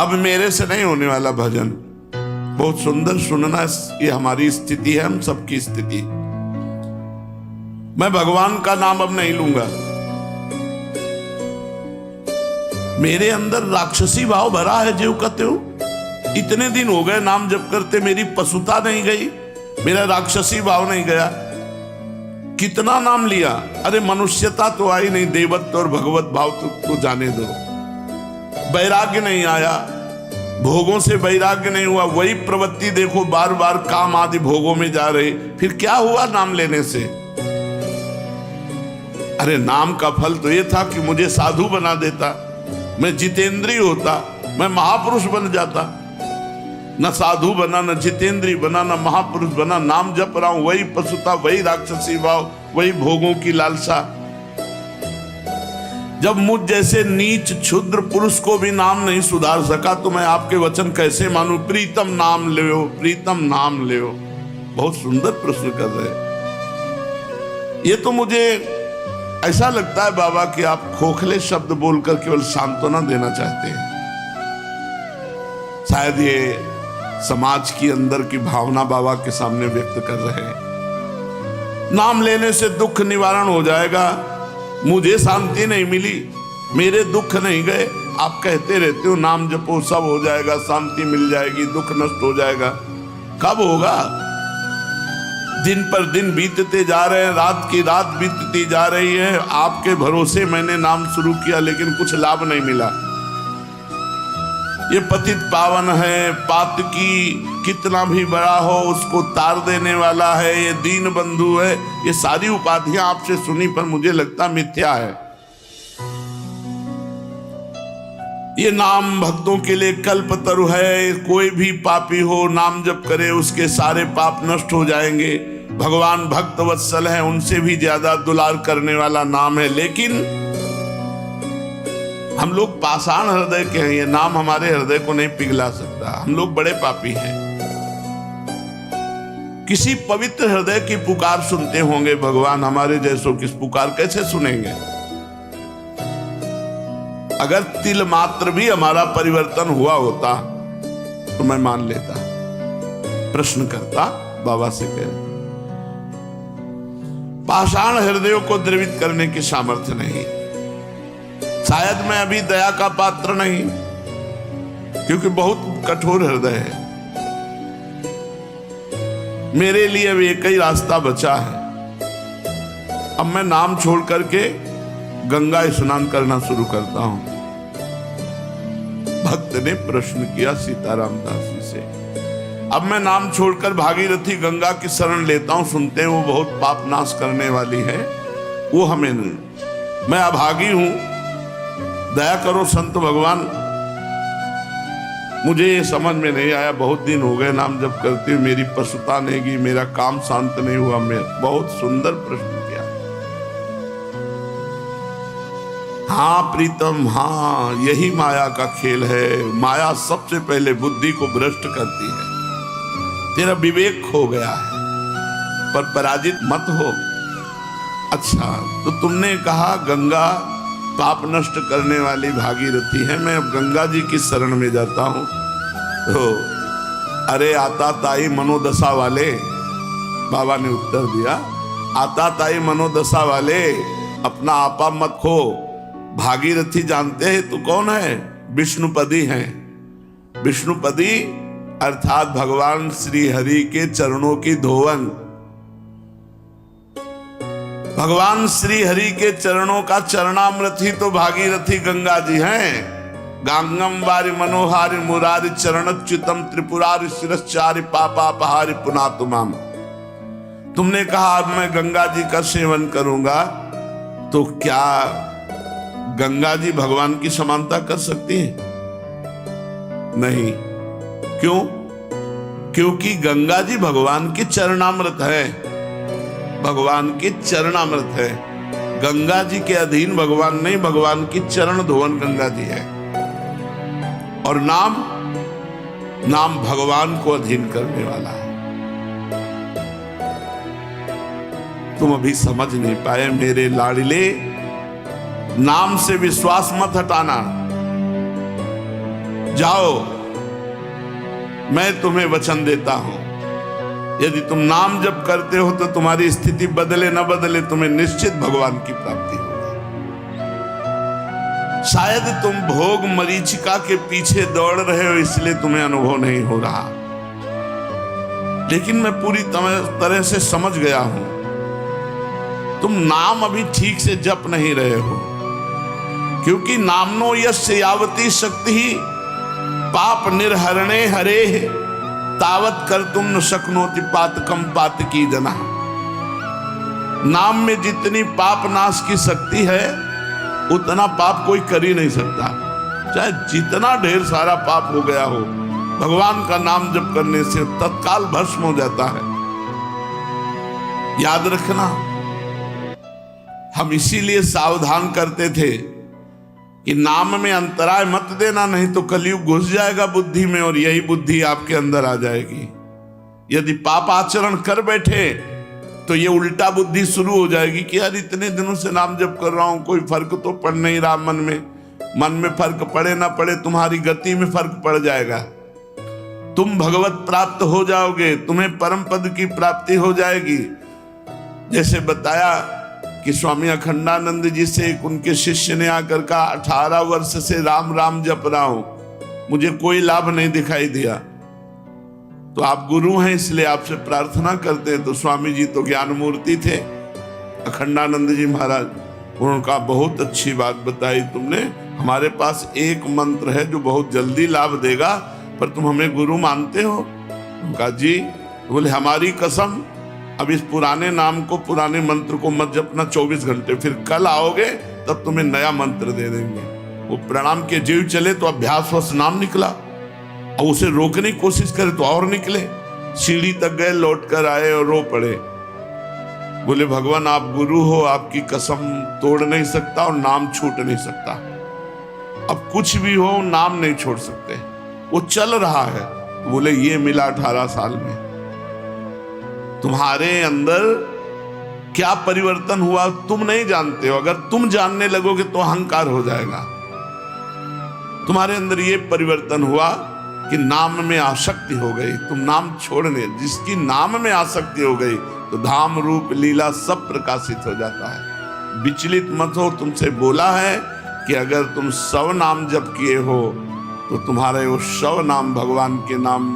अब मेरे से नहीं होने वाला भजन। बहुत सुंदर सुनना, ये हमारी स्थिति है, हम सबकी स्थिति। मैं भगवान का नाम अब नहीं लूंगा। मेरे अंदर राक्षसी भाव भरा है, जीव कहते हो। इतने दिन हो गए नाम जप करते, मेरी पशुता नहीं गई, मेरा राक्षसी भाव नहीं गया। कितना नाम लिया, अरे मनुष्यता तो आई नहीं, देवत्व और भगवत भाव तो जाने दो। वैराग्य नहीं आया, भोगों से वैराग्य नहीं हुआ। वही प्रवृत्ति देखो, बार बार काम आदि भोगों में जा रहे। फिर क्या हुआ नाम लेने से? अरे नाम का फल तो ये था कि मुझे साधु बना देता, मैं जितेंद्रिय होता, मैं महापुरुष बन जाता। न साधु बना, न जितेंद्रिय बना, न महापुरुष बना। नाम जप रहा हूं, वही पशुता, वही राक्षसी भाव, वही भोगों की लालसा। जब मुझ जैसे नीच क्षुद्र पुरुष को भी नाम नहीं सुधार सका, तो मैं आपके वचन कैसे मानूं? प्रीतम नाम ले, प्रीतम नाम ले। बहुत सुंदर प्रश्न कर रहे। ये तो मुझे ऐसा लगता है बाबा कि आप खोखले शब्द बोलकर केवल सांत्वना देना चाहते हैं। शायद ये समाज की अंदर की भावना बाबा के सामने व्यक्त कर रहे हैं। नाम लेने से दुख निवारण हो जाएगा। मुझे शांति नहीं मिली, मेरे दुख नहीं गए। आप कहते रहते हो नाम जपो सब हो जाएगा, शांति मिल जाएगी, दुख नष्ट हो जाएगा। कब होगा? दिन पर दिन बीतते जा रहे हैं, रात की रात बीतती जा रही है। आपके भरोसे मैंने नाम शुरू किया, लेकिन कुछ लाभ नहीं मिला। ये पतित पावन है, पातकी कितना भी बड़ा हो उसको तार देने वाला है, ये दीन बंधु है। ये सारी उपाधियां आपसे सुनी पर मुझे लगता मिथ्या है। ये नाम भक्तों के लिए कल्पतरु है। कोई भी पापी हो नाम जप करे, उसके सारे पाप नष्ट हो जाएंगे। भगवान भक्त वत्सल है, उनसे भी ज्यादा दुलार करने वाला नाम है। लेकिन हम लोग पाषाण हृदय के हैं, ये नाम हमारे हृदय को नहीं पिघला सकता। हम लोग बड़े पापी हैं। किसी पवित्र हृदय की पुकार सुनते होंगे भगवान, हमारे जैसों की पुकार कैसे सुनेंगे? अगर तिल मात्र भी हमारा परिवर्तन हुआ होता तो मैं मान लेता। प्रश्न करता, बाबा से कह, पाषाण हृदयों को द्रवित करने की सामर्थ्य नहीं। शायद मैं अभी दया का पात्र नहीं, क्योंकि बहुत कठोर हृदय है। मेरे लिए अब एक ही रास्ता बचा है। अब मैं नाम छोड़ करके गंगा स्नान करना शुरू करता हूं। भक्त ने प्रश्न किया सीताराम दास जी से। अब मैं नाम छोड़कर भागीरथी गंगा की शरण लेता हूं। सुनते हैं वो बहुत पाप नाश करने वाली है, वो हमें नहीं। मैं अभागी हूं, दया करो संत भगवान। मुझे ये समझ में नहीं आया, बहुत दिन हो गए नाम जप करते हुए, मेरी पशुता नहीं गई, मेरा काम शांत नहीं हुआ। मैं बहुत सुंदर प्रश्न किया। हाँ प्रीतम, हाँ यही माया का खेल है। माया सबसे पहले बुद्धि को भ्रष्ट करती है। तेरा विवेक खो गया है, पर पराजित मत हो। अच्छा, तो तुमने कहा गंगा पाप नष्ट करने वाली भागीरथी है, मैं अब गंगा जी की शरण में जाता हूं। तो अरे आता ताई मनोदशा वाले, बाबा ने उत्तर दिया, आता ताई मनोदशा वाले, अपना आपा मत खो। भागीरथी जानते हैं तो कौन है? विष्णुपदी हैं। विष्णुपदी अर्थात भगवान श्री हरि के चरणों की धोवन। भगवान श्री हरि के चरणों का चरणामृत ही तो भागीरथी गंगा जी हैं। गांगम वारि मनोहारि मुरारि चरणच्युतम त्रिपुरारि शिरश्चारि पापापहारि पुनातुमाम। तुमने कहा अब मैं गंगा जी का सेवन करूंगा, तो क्या गंगा जी भगवान की समानता कर सकती है? नहीं। क्यों? क्योंकि गंगा जी भगवान की चरणामृत है। भगवान की चरणामृत है। गंगा जी के अधीन भगवान नहीं, भगवान की चरण धोवन गंगा जी है। और नाम भगवान को अधीन करने वाला है। तुम अभी समझ नहीं पाए मेरे लाडले। नाम से विश्वास मत हटाना। जाओ, मैं तुम्हें वचन देता हूं, यदि तुम नाम जप करते हो तो तुम्हारी स्थिति बदले न बदले, तुम्हें निश्चित भगवान की प्राप्ति होगी। शायद तुम भोग मरीचिका के पीछे दौड़ रहे हो, इसलिए तुम्हें अनुभव नहीं हो रहा, लेकिन मैं पूरी तरह से समझ गया हूं, तुम नाम अभी ठीक से जप नहीं रहे हो, क्योंकि नामनो यस्य यावती शक्ति ही पाप निर्हरणे हरे तावत कर तुम न शक्नोति पातकम पातकी जना। नाम में जितनी पाप नाश की शक्ति है उतना पाप कोई कर ही नहीं सकता, चाहे जितना ढेर सारा पाप हो गया हो, भगवान का नाम जप करने से तत्काल भस्म हो जाता है। याद रखना, हम इसीलिए सावधान करते थे कि नाम में अंतराय मत देना, नहीं तो कलयुग घुस जाएगा बुद्धि में और यही बुद्धि आपके अंदर आ जाएगी। यदि पाप आचरण कर बैठे तो ये उल्टा बुद्धि शुरू हो जाएगी कि यार इतने दिनों से नाम जप कर रहा हूं, कोई फर्क तो पड़ नहीं रहा मन में फर्क पड़े ना पड़े, तुम्हारी गति में फर्क पड़ जाएगा, तुम भगवत प्राप्त हो जाओगे, तुम्हें परम पद की प्राप्ति हो जाएगी। जैसे बताया कि स्वामी अखंडानंद जी से एक उनके शिष्य ने आकर कहा, 18 वर्ष से राम राम जप रहा हूं, मुझे कोई लाभ नहीं दिखाई दिया, तो आप गुरु हैं इसलिए आपसे प्रार्थना करते हैं। तो स्वामी जी तो ज्ञान मूर्ति थे, अखंडानंद जी महाराज, उन्होंने कहा बहुत अच्छी बात बताई तुमने, हमारे पास एक मंत्र है जो बहुत जल्दी लाभ देगा, पर तुम हमें गुरु मानते हो? कहा जी। बोले हमारी कसम, अब इस पुराने नाम को, पुराने मंत्र को मत जपना 24 घंटे, फिर कल आओगे तब तुम्हें नया मंत्र दे देंगे। वो प्रणाम के जीव चले तो अभ्यासवश नाम निकला, और उसे रोकने की कोशिश करे तो और निकले, सीढ़ी तक गए, लौट कर आए और रो पड़े। बोले भगवान आप गुरु हो, आपकी कसम तोड़ नहीं सकता और नाम छूट नहीं सकता, अब कुछ भी हो नाम नहीं छोड़ सकते। वो चल रहा है। बोले ये मिला 18 साल में, तुम्हारे अंदर क्या परिवर्तन हुआ तुम नहीं जानते हो, अगर तुम जानने लगोगे तो अहंकार हो जाएगा। तुम्हारे अंदर ये परिवर्तन हुआ कि नाम में आसक्ति हो गई, तुम नाम छोड़ने, जिसकी नाम में आसक्ति हो गई तो धाम रूप लीला सब प्रकाशित हो जाता है। विचलित मत हो, तुमसे बोला है कि अगर तुम 100 नाम जप किए हो तो तुम्हारे वो 100 नाम भगवान के नाम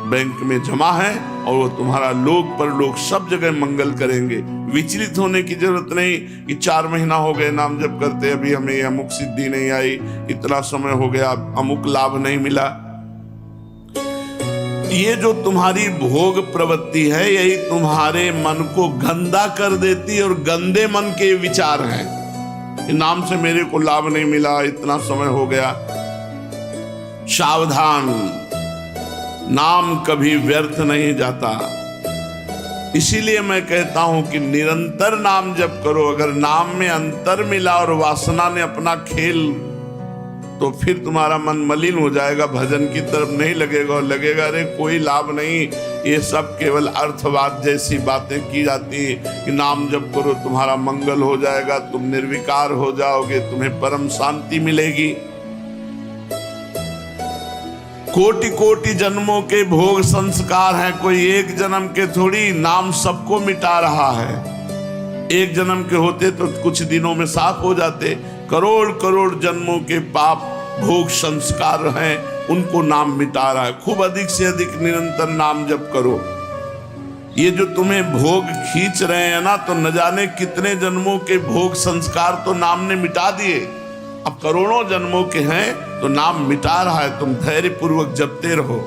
बैंक में जमा है, और वो तुम्हारा लोक परलोक सब जगह मंगल करेंगे। विचलित होने की जरूरत नहीं कि 4 महीना हो गए नाम जप करते, अभी हमें अमुक सिद्धि नहीं आई, इतना समय हो गया अमुक लाभ नहीं मिला। ये जो तुम्हारी भोग प्रवृत्ति है यही तुम्हारे मन को गंदा कर देती है, और गंदे मन के विचार हैं कि नाम से मेरे को लाभ नहीं मिला, इतना समय हो गया। सावधान, नाम कभी व्यर्थ नहीं जाता। इसीलिए मैं कहता हूं कि निरंतर नाम जप करो। अगर नाम में अंतर मिला और वासना ने अपना खेल, तो फिर तुम्हारा मन मलिन हो जाएगा, भजन की तरफ नहीं लगेगा, और लगेगा अरे कोई लाभ नहीं, ये सब केवल अर्थवाद जैसी बातें की जाती कि नाम जप करो तुम्हारा मंगल हो जाएगा, तुम निर्विकार हो जाओगे, तुम्हें परम शांति मिलेगी। कोटि कोटि जन्मों के भोग संस्कार हैं, कोई एक जन्म के थोड़ी, नाम सबको मिटा रहा है। एक जन्म के होते तो कुछ दिनों में साफ हो जाते, करोड़ करोड़ जन्मों के पाप भोग संस्कार हैं, उनको नाम मिटा रहा है। खूब अधिक से अधिक निरंतर नाम जप करो। ये जो तुम्हें भोग खींच रहे हैं ना, तो न जाने कितने जन्मों के भोग संस्कार तो नाम ने मिटा दिए, अब करोड़ों जन्मों के हैं तो नाम मिटा रहा है। तुम धैर्य पूर्वक जपते रहो।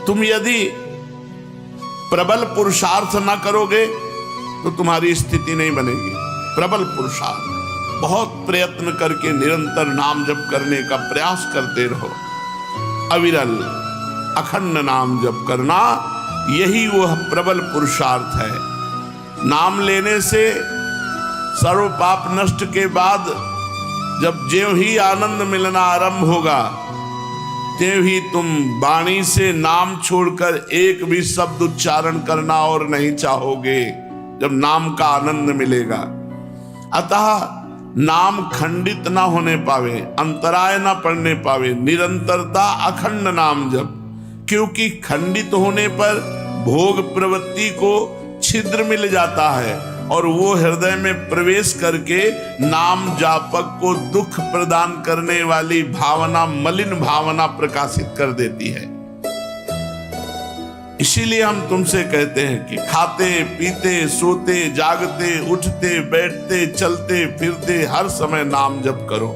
तुम यदि प्रबल पुरुषार्थ ना करोगे तो तुम्हारी स्थिति नहीं बनेगी। प्रबल पुरुषार्थ, बहुत प्रयत्न करके निरंतर नाम जप करने का प्रयास करते रहो। अविरल अखंड नाम जप करना, यही वह प्रबल पुरुषार्थ है। नाम लेने से सर्व पाप नष्ट के बाद जब ज्यों ही आनंद मिलना आरंभ होगा, त्यों ही तुम वाणी से नाम छोड़कर एक भी शब्द उच्चारण करना और नहीं चाहोगे, जब नाम का आनंद मिलेगा। अतः नाम खंडित ना होने पावे, अंतराय ना पड़ने पावे, निरंतरता अखंड नाम जप। क्योंकि खंडित होने पर भोग प्रवृत्ति को छिद्र मिल जाता है और वो हृदय में प्रवेश करके नाम जापक को दुख प्रदान करने वाली भावना, मलिन भावना प्रकाशित कर देती है। इसीलिए हम तुमसे कहते हैं कि खाते पीते सोते जागते उठते बैठते चलते फिरते हर समय नाम जप करो।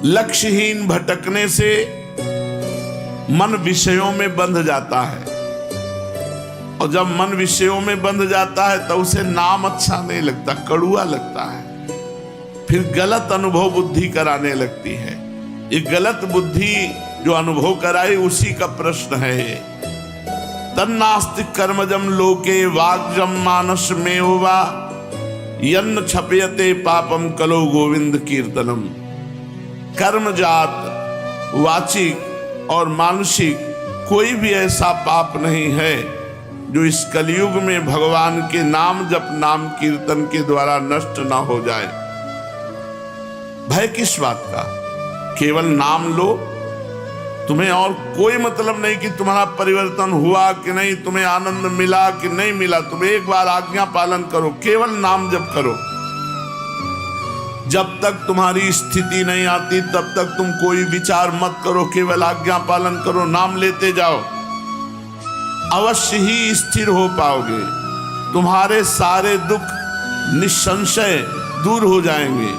लक्ष्यहीन भटकने से मन विषयों में बंध जाता है और जब मन विषयों में बंध जाता है तो उसे नाम अच्छा नहीं लगता, कड़ुआ लगता है, फिर गलत अनुभव बुद्धि कराने लगती है। ये गलत बुद्धि जो अनुभव कराई उसी का प्रश्न है ये। तन्नास्ति कर्मजम लोके वाग्जम मानस में होवा यन्न छपयते पापम कलो गोविंद कीर्तनम। कर्मजात वाचिक और मानसिक कोई भी ऐसा पाप नहीं है जो इस कलयुग में भगवान के नाम जप नाम कीर्तन के द्वारा नष्ट ना हो जाए। भय किस बात का? केवल नाम लो, तुम्हें और कोई मतलब नहीं कि तुम्हारा परिवर्तन हुआ कि नहीं, तुम्हें आनंद मिला कि नहीं मिला। तुम एक बार आज्ञा पालन करो, केवल नाम जप करो। जब तक तुम्हारी स्थिति नहीं आती तब तक तुम कोई विचार मत करो, केवल आज्ञा पालन करो, नाम लेते जाओ। अवश्य ही स्थिर हो पाओगे, तुम्हारे सारे दुख निसंशय दूर हो जाएंगे।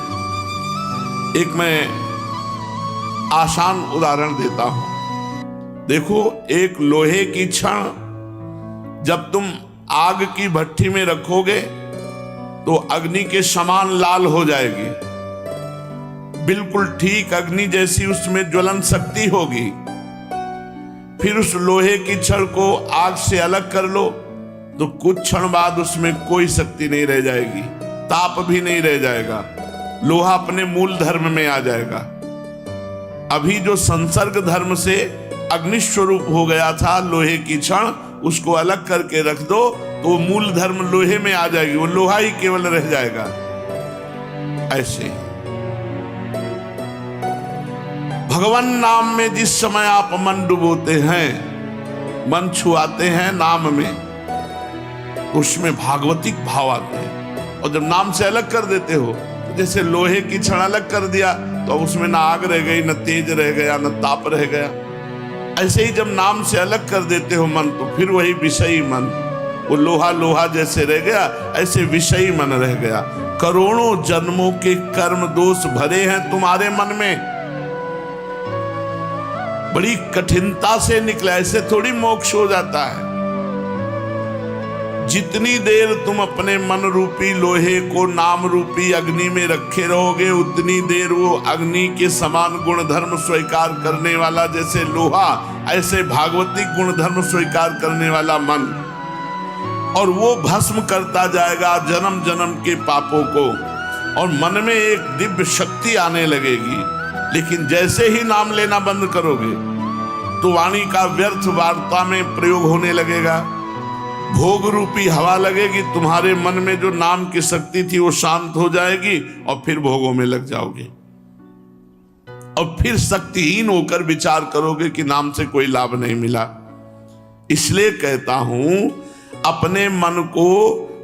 एक मैं आसान उदाहरण देता हूं। देखो, एक लोहे की छड़ जब तुम आग की भट्ठी में रखोगे तो अग्नि के समान लाल हो जाएगी, बिल्कुल ठीक अग्नि जैसी उसमें ज्वलन शक्ति होगी। फिर उस लोहे की छड़ को आग से अलग कर लो तो कुछ क्षण बाद उसमें कोई शक्ति नहीं रह जाएगी, ताप भी नहीं रह जाएगा, लोहा अपने मूल धर्म में आ जाएगा। अभी जो संसर्ग धर्म से अग्निस्वरूप हो गया था लोहे की छड़, उसको अलग करके रख दो तो वो मूल धर्म लोहे में आ जाएगी, वो लोहा ही केवल रह जाएगा। ऐसे भगवान नाम में जिस समय आप मन डुबोते हैं, मन छुआते हैं नाम में, उसमें भागवतिक भाव आते हैं। और जब नाम से अलग कर देते हो, तो जैसे लोहे की छड़ अलग कर दिया तो उसमें ना आग रह गई, न तेज रह गया, न ताप रह गया। ऐसे ही जब नाम से अलग कर देते हो मन, तो फिर वही विषयी मन, वो लोहा लोहा जैसे रह गया, ऐसे विषयी मन रह गया। करोड़ों जन्मों के कर्म दोष भरे हैं तुम्हारे मन में, बड़ी कठिनता से निकला, ऐसे थोड़ी मोक्ष हो जाता है। जितनी देर तुम अपने मन रूपी लोहे को नाम रूपी अग्नि में रखे रहोगे, उतनी देर वो अग्नि के समान गुण धर्म स्वीकार करने वाला जैसे लोहा, ऐसे भागवतिक गुण धर्म स्वीकार करने वाला मन, और वो भस्म करता जाएगा जन्म जन्म के पापों को, और मन में एक दिव्य शक्ति आने लगेगी। लेकिन जैसे ही नाम लेना बंद करोगे तो वाणी का व्यर्थ वार्ता में प्रयोग होने लगेगा, भोग रूपी हवा लगेगी, तुम्हारे मन में जो नाम की शक्ति थी वो शांत हो जाएगी और फिर भोगों में लग जाओगे। और फिर शक्तिहीन होकर विचार करोगे कि नाम से कोई लाभ नहीं मिला। इसलिए कहता हूं, अपने मन को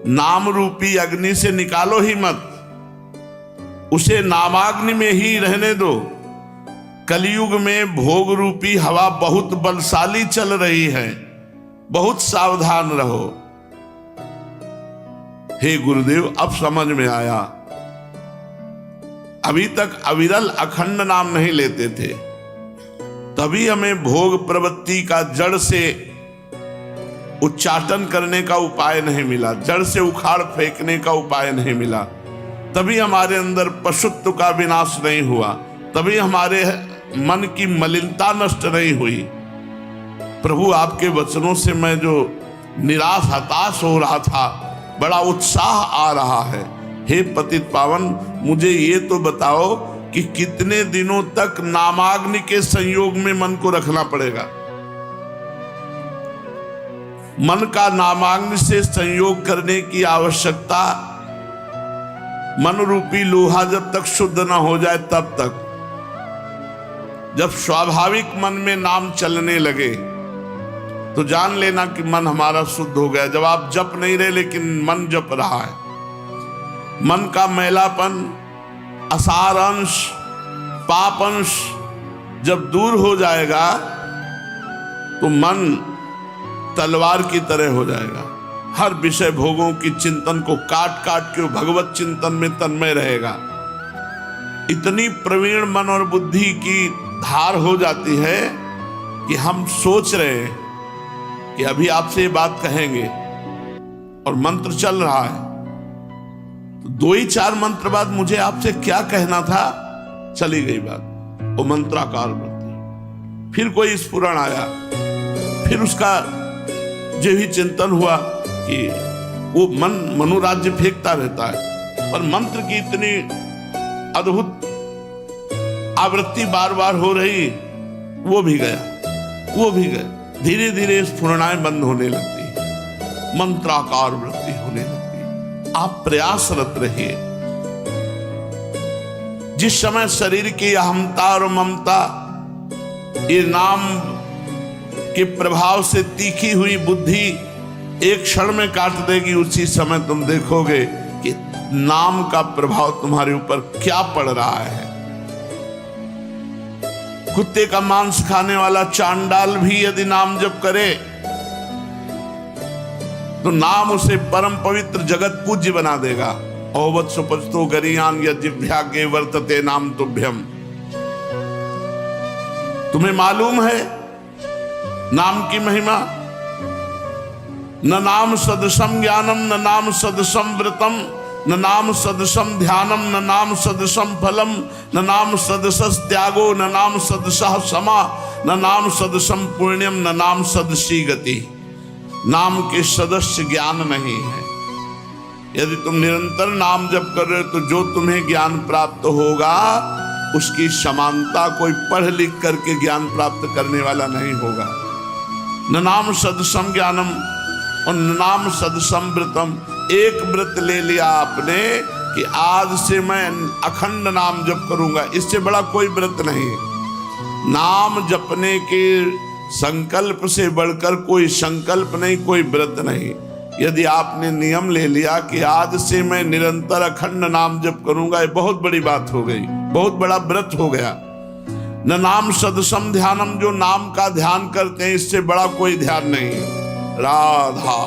नाम रूपी अग्नि से निकालो ही मत, उसे नामाग्नि में ही रहने दो। कलयुग में भोग रूपी हवा बहुत बलशाली चल रही है, बहुत सावधान रहो। हे गुरुदेव, अब समझ में आया। अभी तक अविरल अखंड नाम नहीं लेते थे, तभी हमें भोग प्रवृत्ति का जड़ से उच्चाटन करने का उपाय नहीं मिला, जड़ से उखाड़ फेंकने का उपाय नहीं मिला। तभी हमारे अंदर पशुत्व का विनाश नहीं हुआ, तभी हमारे मन की मलिनता नष्ट नहीं हुई। प्रभु, आपके वचनों से मैं जो निराश हताश हो रहा था, बड़ा उत्साह आ रहा है। हे पतित पावन, मुझे ये तो बताओ कि कितने दिनों तक नामाग्नि के संयोग में मन को रखना पड़ेगा? मन का नामाग्नि से संयोग करने की आवश्यकता मन रूपी लोहा जब तक शुद्ध ना हो जाए तब तक। जब स्वाभाविक मन में नाम चलने लगे तो जान लेना कि मन हमारा शुद्ध हो गया। जब आप जप नहीं रहे लेकिन मन जप रहा है, मन का मैलापन, असार अंश, पाप अंश जब दूर हो जाएगा तो मन तलवार की तरह हो जाएगा। हर विषय भोगों की चिंतन को काट काट के भगवत चिंतन में तन्मय रहेगा। इतनी प्रवीण मन और बुद्धि की धार हो जाती है कि हम सोच रहे हैं कि अभी आपसे ये बात कहेंगे और मंत्र चल रहा है, तो 2 ही 4 मंत्र बाद मुझे आपसे क्या कहना था, चली गई बात। वो मंत्राकार वृत्ति। फिर कोई स्फुरण आया, फिर उसका जो ही चिंतन हुआ कि वो मन मनोराज्य फेंकता रहता है, पर मंत्र की इतनी अद्भुत आवृत्ति बार बार हो रही, वो भी गया, वो भी गया। धीरे धीरे स्फुरणाएं बंद होने लगती, मंत्राकार वृत्ति होने लगती। आप प्रयासरत रहिए। जिस समय शरीर की अहमता और ममता ये नाम के प्रभाव से तीखी हुई बुद्धि एक क्षण में काट देगी, उसी समय तुम देखोगे कि नाम का प्रभाव तुम्हारे ऊपर क्या पड़ रहा है। कुत्ते का मांस खाने वाला चांडाल भी यदि नाम जप करे तो नाम उसे परम पवित्र जगत पूज्य बना देगा। औवत सुपस्तो गरियान यज्ञभाग्ये वर्तते नाम तुभ्यम। तुम्हें मालूम है नाम की महिमा? न नाम सदसम ज्ञानम, न नाम सदसम व्रतम, न नाम सदसम ध्यानम, न नाम सदसम फलम, न नाम सदसस त्यागो, न नाम सदसः समा, न नाम सदसम पुण्यम, न नाम सदसी गति। नाम के सदस्य ज्ञान नहीं है। यदि तुम निरंतर नाम जप कर रहे हो तो जो तुम्हें ज्ञान प्राप्त होगा उसकी समानता कोई पढ़ लिख करके ज्ञान प्राप्त करने वाला नहीं होगा। न नाम सदसम ज्ञानम और न नाम सदसम व्रतम। एक व्रत ले लिया आपने कि आज से मैं अखंड नाम जप करूंगा, इससे बड़ा कोई व्रत नहीं। नाम जपने के संकल्प से बढ़कर कोई संकल्प नहीं, कोई व्रत नहीं। यदि आपने नियम ले लिया कि आज से मैं निरंतर अखंड नाम जप करूंगा, ये बहुत बड़ी बात हो गई, बहुत बड़ा व्रत हो गया। न नाम सदसम ध्यानम, जो नाम का ध्यान करते हैं इससे बड़ा कोई ध्यान नहीं। राधा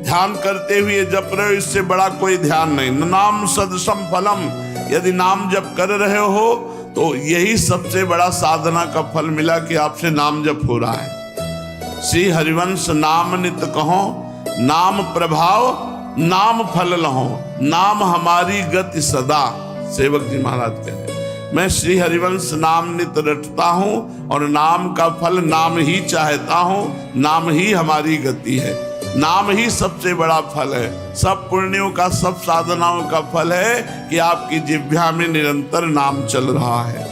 ध्यान करते हुए जप रहे हो, इससे बड़ा कोई ध्यान नहीं। न नाम सदसम फलम, यदि नाम जप कर रहे हो तो यही सबसे बड़ा साधना का फल मिला कि आपसे नाम जप हो रहा है। श्री हरिवंश नाम नित कहो, नाम प्रभाव नाम फल लहो, नाम हमारी गति सदा। सेवक जी महाराज कह रहे हैं, मैं श्री हरिवंश नाम नित रटता हूं और नाम का फल नाम ही चाहता हूं। नाम ही हमारी गति है, नाम ही सबसे बड़ा फल है। सब पुण्यों का, सब साधनाओं का फल है कि आपकी जिह्वा में निरंतर नाम चल रहा है।